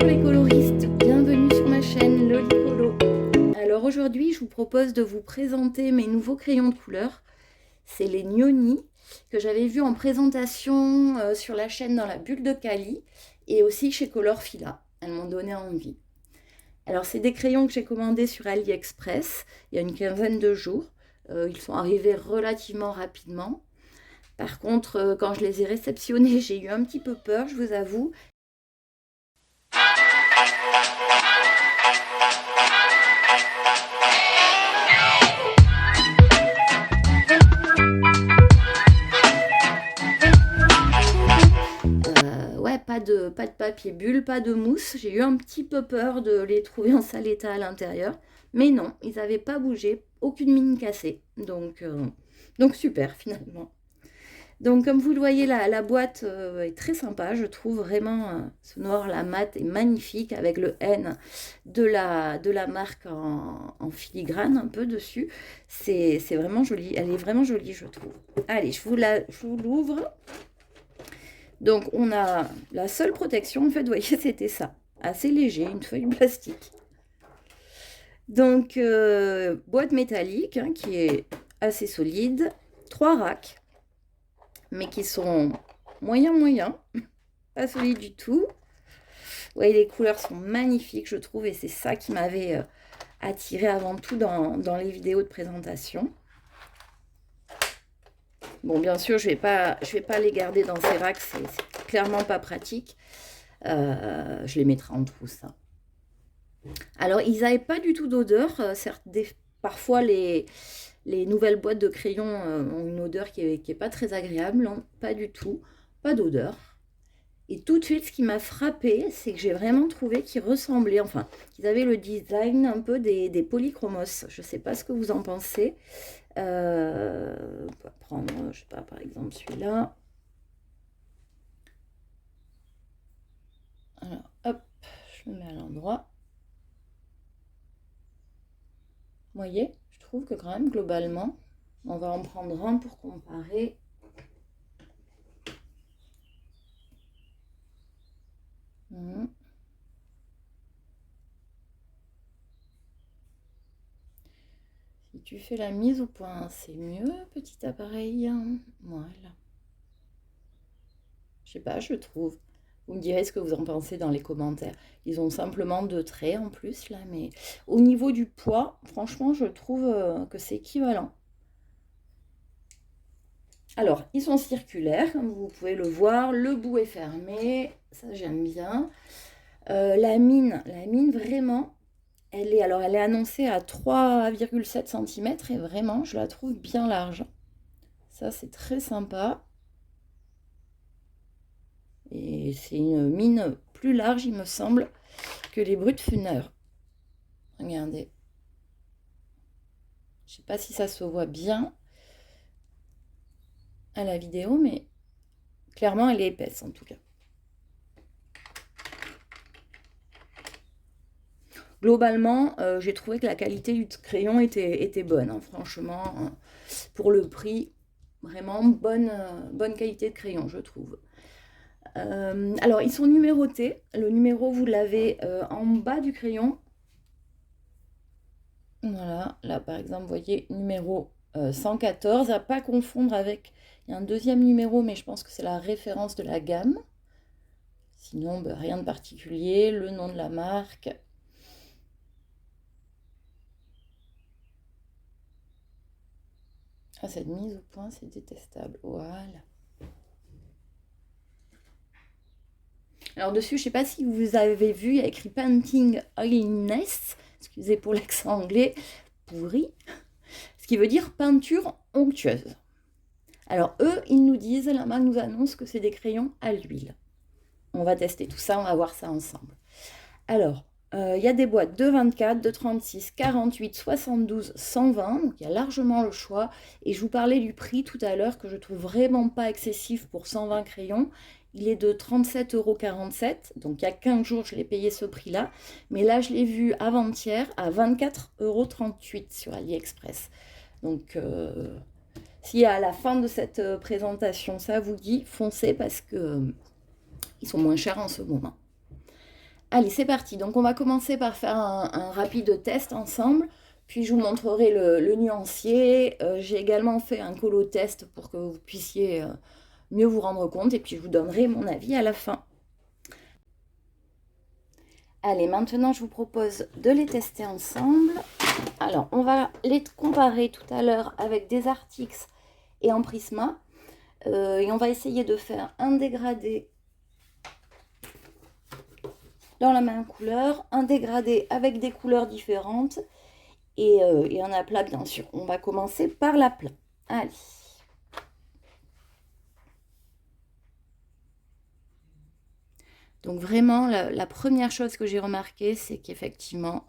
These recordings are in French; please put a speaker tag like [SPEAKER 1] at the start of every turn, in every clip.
[SPEAKER 1] les coloristes, bienvenue sur ma chaîne Lolicolo. Alors aujourd'hui je vous propose de vous présenter mes nouveaux crayons de couleur. C'est les Gnoni que j'avais vus en présentation sur la chaîne dans la bulle de Cali et aussi chez Colorfila. Elles m'ont donné envie. Alors c'est des crayons que j'ai commandés sur AliExpress il y a une quinzaine de jours. Ils sont arrivés relativement rapidement. Par contre, quand je les ai réceptionnés, j'ai eu un petit peu peur, je vous avoue. Ouais, pas de papier bulle, pas de mousse. J'ai eu un petit peu peur de les trouver en sale état à l'intérieur. Mais non, ils n'avaient pas bougé, aucune mine cassée. Donc super finalement. Donc comme vous le voyez, la boîte est très sympa, je trouve vraiment ce noir la mat est magnifique avec le N de la marque en filigrane un peu dessus. C'est vraiment joli, elle est vraiment jolie je trouve. Allez, je vous l'ouvre. Donc on a la seule protection en fait, vous voyez, c'était ça, assez léger, une feuille plastique. Donc boîte métallique hein, qui est assez solide, 3 racks mais qui sont moyens, pas solides du tout. Vous voyez, les couleurs sont magnifiques, je trouve, et c'est ça qui m'avait attiré avant tout dans les vidéos de présentation. Bon, bien sûr, je vais pas les garder dans ces racks, c'est clairement pas pratique. Je les mettrai en trousse. Hein. Alors, ils n'avaient pas du tout d'odeur. Parfois, les nouvelles boîtes de crayons ont une odeur qui est pas très agréable. Non, pas du tout. Pas d'odeur. Et tout de suite, ce qui m'a frappé, c'est que j'ai vraiment trouvé qu'ils ressemblaient, enfin, qu'ils avaient le design un peu des polychromos. Je ne sais pas ce que vous en pensez. On peut prendre, je sais pas, par exemple celui-là. Alors, hop, je me mets à l'endroit. Vous voyez, je trouve que quand même, globalement, on va en prendre un pour comparer. Si tu fais la mise au point, c'est mieux, petit appareil. Voilà. Je sais pas, je trouve. Vous me direz ce que vous en pensez dans les commentaires. Ils ont simplement 2 traits en plus là, mais au niveau du poids, franchement, je trouve que c'est équivalent. Alors, ils sont circulaires, comme vous pouvez le voir. Le bout est fermé, ça j'aime bien. La mine vraiment, elle est annoncée à 3,7 cm et vraiment, je la trouve bien large. Ça, c'est très sympa. Et c'est une mine plus large, il me semble, que les Brutfuner. Regardez. Je ne sais pas si ça se voit bien à la vidéo, mais clairement, elle est épaisse en tout cas. Globalement, j'ai trouvé que la qualité du crayon était bonne. Hein, franchement, pour le prix, vraiment bonne qualité de crayon, je trouve. Alors, ils sont numérotés. Le numéro, vous l'avez en bas du crayon. Voilà, là par exemple, vous voyez, numéro 114, à pas confondre avec, il y a un deuxième numéro, mais je pense que c'est la référence de la gamme. Sinon, ben, rien de particulier, le nom de la marque. Ah, cette mise au point, c'est détestable. Voilà. Alors dessus, je ne sais pas si vous avez vu, il y a écrit Painting Oiliness, excusez pour l'accent anglais, pourri, ce qui veut dire peinture onctueuse. Alors eux, ils nous disent, la marque nous annonce que c'est des crayons à l'huile. On va tester tout ça, on va voir ça ensemble. Alors, il y a des boîtes de 24, de 36, 48, 72, 120, donc il y a largement le choix. Et je vous parlais du prix tout à l'heure que je trouve vraiment pas excessif pour 120 crayons. Il est de 37,47 €, donc il y a 15 jours je l'ai payé ce prix-là. Mais là je l'ai vu avant-hier à 24,38 € sur AliExpress. Donc si à la fin de cette présentation ça vous dit, foncez parce que ils sont moins chers en ce moment. Allez, c'est parti. Donc, on va commencer par faire un rapide test ensemble. Puis, je vous montrerai le nuancier. J'ai également fait un colo test pour que vous puissiez mieux vous rendre compte. Et puis, je vous donnerai mon avis à la fin. Allez, maintenant, je vous propose de les tester ensemble. Alors, on va les comparer tout à l'heure avec des Artix et en Prisma. Et on va essayer de faire un dégradé dans la même couleur, un dégradé avec des couleurs différentes et un aplat bien sûr. On va commencer par l'aplat. Allez. Donc vraiment, la première chose que j'ai remarqué, c'est qu'effectivement,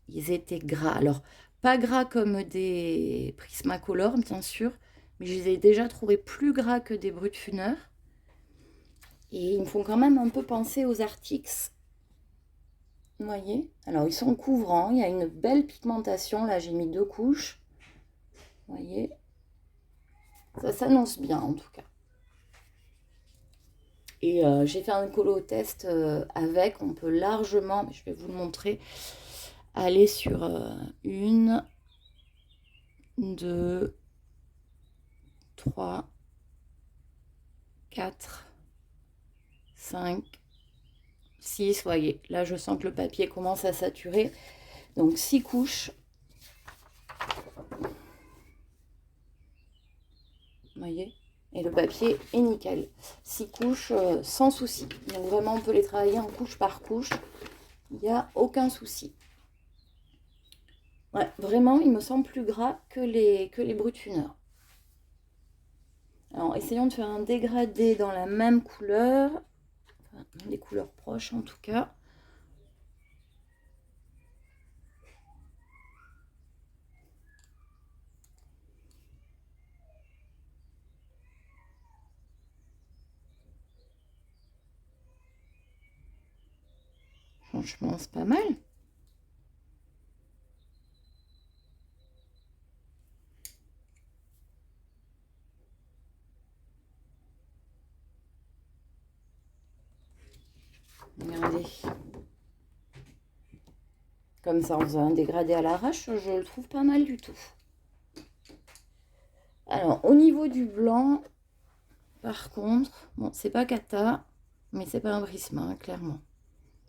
[SPEAKER 1] ils étaient gras. Alors, pas gras comme des Prismacolor, bien sûr, mais je les ai déjà trouvés plus gras que des Brutfuner. Et ils me font quand même un peu penser aux Artix. Vous voyez? Alors, ils sont couvrants. Il y a une belle pigmentation. Là, j'ai mis 2 couches. Vous voyez? Ça s'annonce bien, en tout cas. Et j'ai fait un colo test avec. On peut largement, je vais vous le montrer, aller sur 1, 2, 3, 4, 5, 6, voyez, là je sens que le papier commence à saturer. Donc 6 couches. Vous voyez? Et le papier est nickel. 6 couches sans souci. Donc vraiment on peut les travailler en couche par couche. Il n'y a aucun souci. Ouais, vraiment il me semble plus gras que les Brutfuner. Alors essayons de faire un dégradé dans la même couleur. Enfin, des couleurs proches en tout cas. Franchement, c'est pas mal. Regardez. Comme ça, en faisant un dégradé à l'arrache, je le trouve pas mal du tout. Alors, au niveau du blanc, par contre, bon, c'est pas cata, mais c'est pas un Prisma, hein, clairement.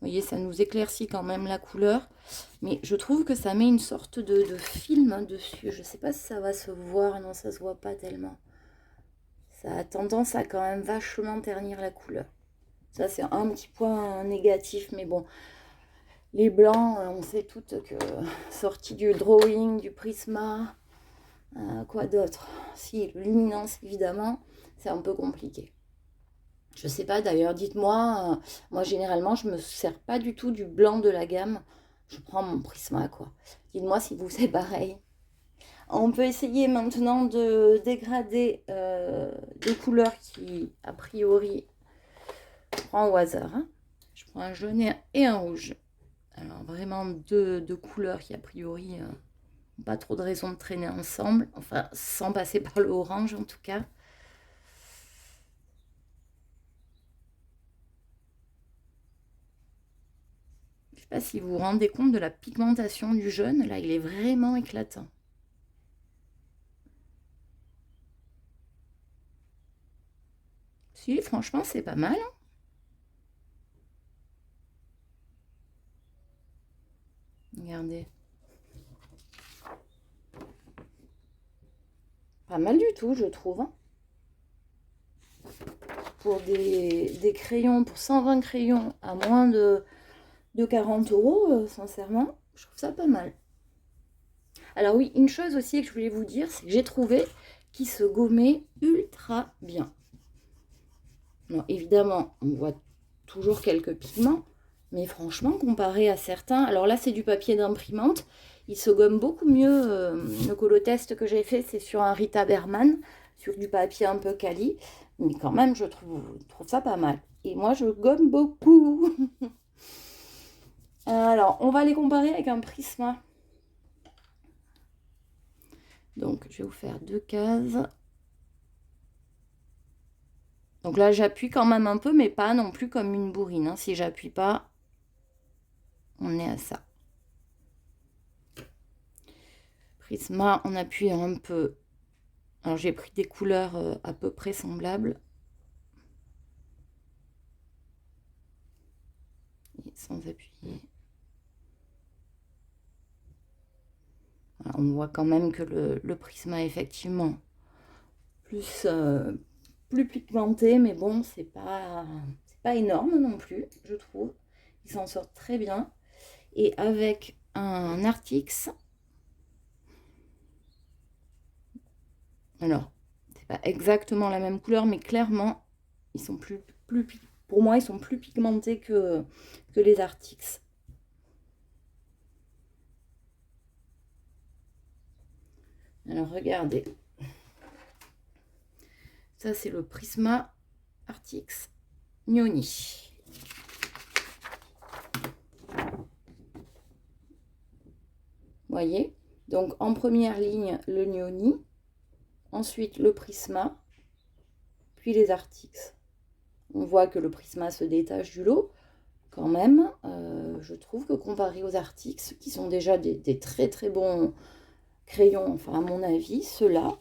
[SPEAKER 1] Vous voyez, ça nous éclaircit quand même la couleur. Mais je trouve que ça met une sorte de film dessus. Je sais pas si ça va se voir. Non, ça se voit pas tellement. Ça a tendance à quand même vachement ternir la couleur. Ça, c'est un petit point négatif. Mais bon, les blancs, on sait toutes que sorti du drawing, du Prisma, quoi d'autre? Si, le luminance, évidemment, c'est un peu compliqué. Je sais pas d'ailleurs, dites-moi, moi généralement je me sers pas du tout du blanc de la gamme, je prends mon Prisma quoi. Dites-moi si vous c'est pareil. On peut essayer maintenant de dégrader des couleurs qui a priori je prends au hasard. Hein. Je prends un jaune et un rouge. Alors vraiment deux couleurs qui a priori n'ont pas trop de raison de traîner ensemble, enfin sans passer par le orange en tout cas. Je ne sais pas si vous vous rendez compte de la pigmentation du jaune. Là, il est vraiment éclatant. Si, franchement, c'est pas mal. Hein. Regardez. Pas mal du tout, je trouve. Hein. Pour des crayons, pour 120 crayons à moins de 40 €, sincèrement, je trouve ça pas mal. Alors oui, une chose aussi que je voulais vous dire, c'est que j'ai trouvé qu'il se gommait ultra bien. Bon, évidemment, on voit toujours quelques pigments, mais franchement, comparé à certains, alors là c'est du papier d'imprimante, il se gomme beaucoup mieux. Le colo test que j'ai fait, c'est sur un Rita Berman, sur du papier un peu quali, mais quand même, je trouve ça pas mal. Et moi, je gomme beaucoup. Alors, on va les comparer avec un Prisma. Donc, je vais vous faire 2 cases. Donc là, j'appuie quand même un peu, mais pas non plus comme une bourrine. Hein. Si j'appuie pas, on est à ça. Prisma, en appuyant un peu. Alors j'ai pris des couleurs à peu près semblables. Et sans appuyer. Voilà, on voit quand même que le Prisma est effectivement plus, plus pigmenté, mais bon, c'est pas énorme non plus, je trouve. Il s'en sort très bien. Et avec un Artix, alors, c'est pas exactement la même couleur, mais clairement, ils sont pour moi, ils sont plus pigmentés que les Artix. Alors, regardez. Ça, c'est le Prisma Artix Nioni. Voyez, donc en première ligne le Nioni, ensuite le Prisma, puis les Artix. On voit que le Prisma se détache du lot quand même. Je trouve que comparé aux Artix, qui sont déjà des très très bons crayons, enfin à mon avis, ceux-là,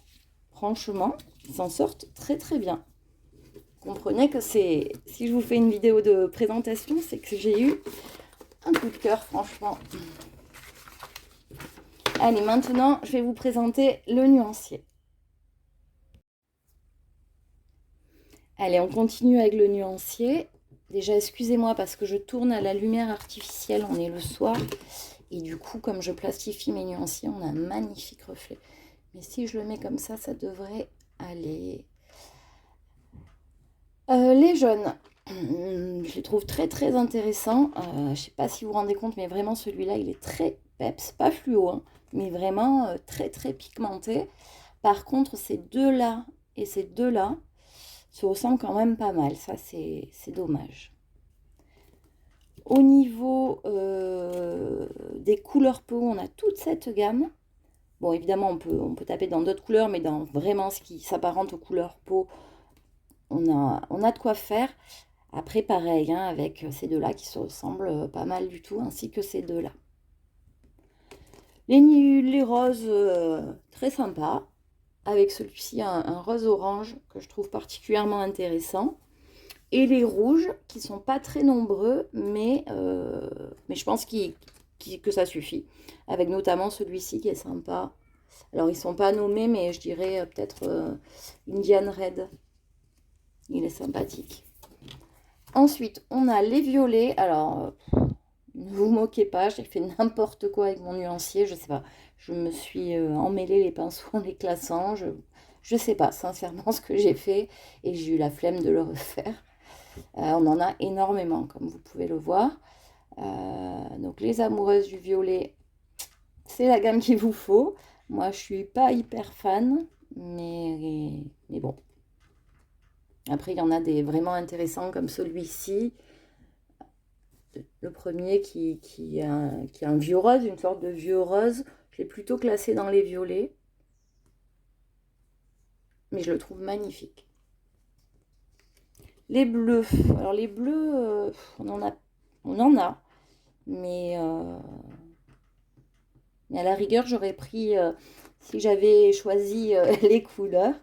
[SPEAKER 1] franchement, ils s'en sortent très très bien. Comprenez que si je vous fais une vidéo de présentation, c'est que j'ai eu un coup de cœur, franchement. Allez, maintenant, je vais vous présenter le nuancier. Allez, on continue avec le nuancier. Déjà, excusez-moi parce que je tourne à la lumière artificielle, on est le soir. Et du coup, comme je plastifie mes nuanciers, on a un magnifique reflet. Mais si je le mets comme ça devrait aller. Les jaunes, je les trouve très très intéressants. Je ne sais pas si vous vous rendez compte, mais vraiment celui-là, il est très peps, pas fluo, hein, mais vraiment très très pigmenté. Par contre, ces deux-là et ces deux-là se ressemblent quand même pas mal. Ça, c'est dommage. Au niveau des couleurs peau, on a toute cette gamme. Bon, évidemment, on peut taper dans d'autres couleurs, mais dans vraiment ce qui s'apparente aux couleurs peau, on a de quoi faire. Après, pareil, hein, avec ces deux-là qui se ressemblent pas mal du tout, ainsi que ces deux-là. Les roses, très sympas. Avec celui-ci, un rose orange que je trouve particulièrement intéressant. Et les rouges, qui sont pas très nombreux, mais je pense que ça suffit. Avec notamment celui-ci qui est sympa. Alors, ils sont pas nommés, mais je dirais peut-être Indian Red. Il est sympathique. Ensuite, on a les violets. Alors, ne vous moquez pas, j'ai fait n'importe quoi avec mon nuancier. Je sais pas. Je me suis emmêlé les pinceaux en les classant. Je sais pas sincèrement ce que j'ai fait. Et j'ai eu la flemme de le refaire. On en a énormément, comme vous pouvez le voir. Donc, les amoureuses du violet, c'est la gamme qu'il vous faut. Moi, je suis pas hyper fan. Mais bon. Après, il y en a des vraiment intéressants comme celui-ci. Le premier qui a un vieux rose, une sorte de vieux rose. Je l'ai plutôt classé dans les violets. Mais je le trouve magnifique. Les bleus. Alors les bleus, on en a. Mais à la rigueur, j'aurais pris, si j'avais choisi les couleurs,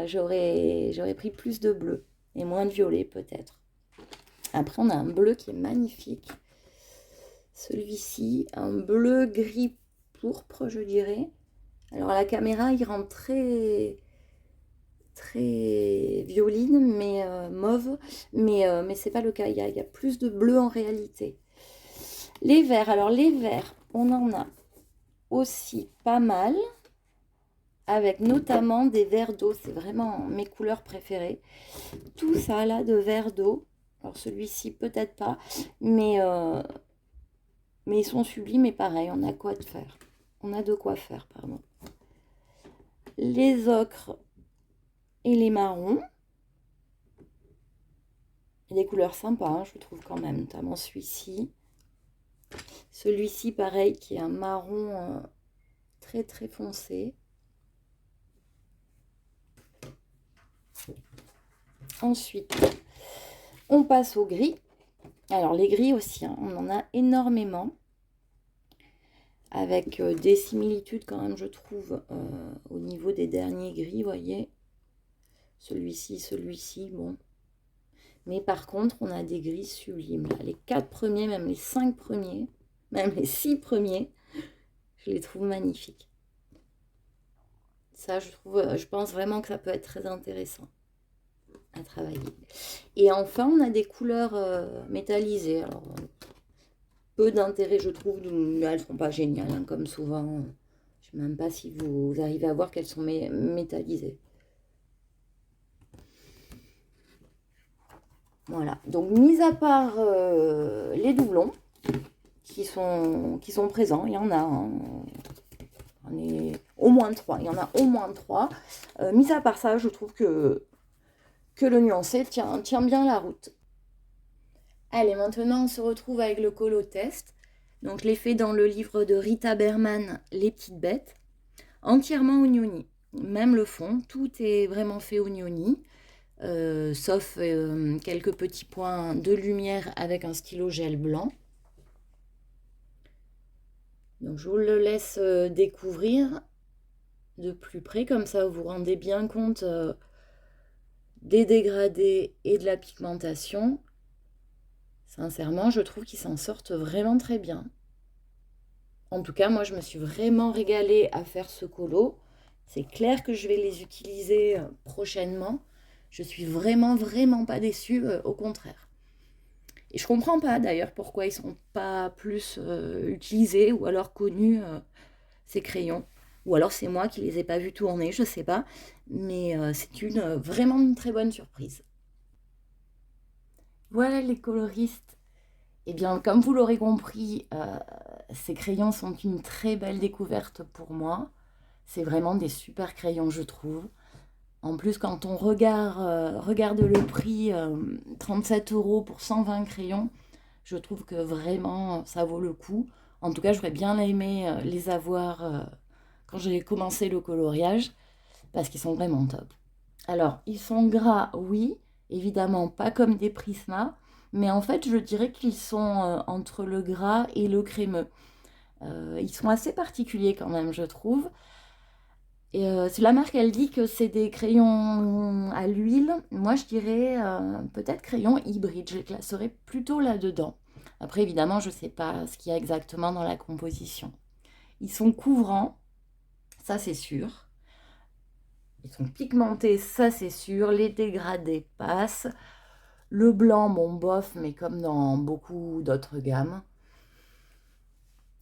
[SPEAKER 1] j'aurais pris plus de bleu et moins de violet peut-être. Après, on a un bleu qui est magnifique. Celui-ci, un bleu gris pourpre, je dirais. Alors, à la caméra, il rend très, très violine, mais mauve. Mais c'est pas le cas. Il y a plus de bleu en réalité. Les verts. Alors, les verts, on en a aussi pas mal. Avec notamment des verts d'eau. C'est vraiment mes couleurs préférées. Tout ça, là, de vert d'eau. Alors, celui-ci, peut-être pas. Mais ils sont sublimes et pareil, on a quoi de faire. On a de quoi faire, pardon. Les ocres et les marrons. Il y a des couleurs sympas, hein, je trouve quand même, notamment celui-ci. Celui-ci, pareil, qui est un marron très très foncé. Ensuite, on passe au gris. Alors les gris aussi, hein, on en a énormément, avec des similitudes quand même, je trouve, au niveau des derniers gris, vous voyez. Celui-ci, bon. Mais par contre, on a des gris sublimes. Là. Les 4 premiers, même les 5 premiers, même les 6 premiers, je les trouve magnifiques. Ça, je pense vraiment que ça peut être très intéressant à travailler. Et enfin, on a des couleurs métallisées. Alors, peu d'intérêt, je trouve. Elles ne sont pas géniales, hein, comme souvent. Je ne sais même pas si vous arrivez à voir qu'elles sont métallisées. Voilà. Donc, mis à part les doublons qui sont présents, il y en a. Hein. On est au moins 3. Il y en a au moins 3. Mis à part ça, je trouve que le nuancé tient bien la route. Allez, maintenant on se retrouve avec le colo test. Donc je l'ai fait dans le livre de Rita Berman, Les petites bêtes, entièrement ognoni. Même le fond, tout est vraiment fait ognoni, sauf quelques petits points de lumière avec un stylo gel blanc. Donc je vous le laisse découvrir de plus près, comme ça vous vous rendez bien compte des dégradés et de la pigmentation. Sincèrement, je trouve qu'ils s'en sortent vraiment très bien. En tout cas, moi, je me suis vraiment régalée à faire ce colo. C'est clair que je vais les utiliser prochainement. Je suis vraiment, vraiment pas déçue, au contraire. Et je comprends pas d'ailleurs pourquoi ils sont pas plus utilisés ou alors connus, ces crayons. Ou alors c'est moi qui les ai pas vus tourner, je sais pas. Mais c'est vraiment une très bonne surprise. Voilà les coloristes. Eh bien, comme vous l'aurez compris, ces crayons sont une très belle découverte pour moi. C'est vraiment des super crayons, je trouve. En plus, quand on regarde le prix, 37 € pour 120 crayons, je trouve que vraiment ça vaut le coup. En tout cas, j'aurais bien aimé les avoir quand j'ai commencé le coloriage, parce qu'ils sont vraiment top. Alors, ils sont gras, oui, évidemment pas comme des Prisma, mais en fait, je dirais qu'ils sont entre le gras et le crémeux. Ils sont assez particuliers quand même, je trouve. Et c'est la marque, elle dit que c'est des crayons à l'huile. Moi, je dirais peut-être crayons hybrides. Je les classerais plutôt là-dedans. Après, évidemment, je ne sais pas ce qu'il y a exactement dans la composition. Ils sont couvrants, ça c'est sûr. Ils sont pigmentés, ça c'est sûr. Les dégradés passent. Le blanc, bon bof, mais comme dans beaucoup d'autres gammes.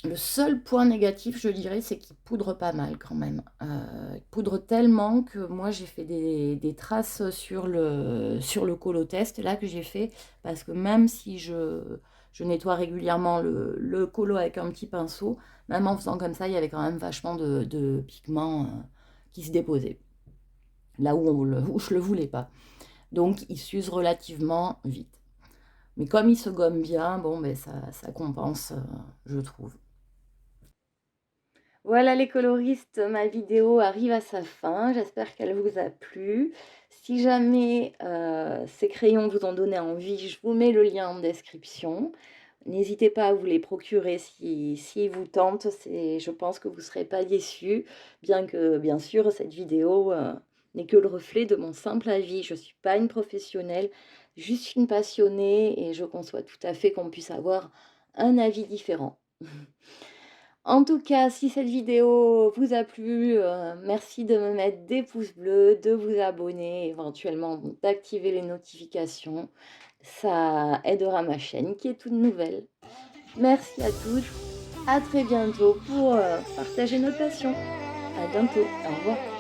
[SPEAKER 1] Le seul point négatif, je dirais, c'est qu'il poudre pas mal quand même. Il poudre tellement que moi j'ai fait des traces sur le colo test là que j'ai fait, parce que même si je nettoie régulièrement le colo avec un petit pinceau, même en faisant comme ça, il y avait quand même vachement de pigments qui se déposaient là où je le voulais pas. Donc il s'use relativement vite. Mais comme il se gomme bien, bon, ben ça compense, je trouve. Voilà les coloristes, ma vidéo arrive à sa fin. J'espère qu'elle vous a plu. Si jamais ces crayons vous ont donné envie, je vous mets le lien en description. N'hésitez pas à vous les procurer si vous tentent. Je pense que vous ne serez pas déçus, bien que, bien sûr, cette vidéo n'est que le reflet de mon simple avis. Je ne suis pas une professionnelle, juste une passionnée, et je conçois tout à fait qu'on puisse avoir un avis différent. En tout cas, si cette vidéo vous a plu, merci de me mettre des pouces bleus, de vous abonner, éventuellement d'activer les notifications. Ça aidera ma chaîne qui est toute nouvelle. Merci à tous, à très bientôt pour partager notre passion. À bientôt, au revoir.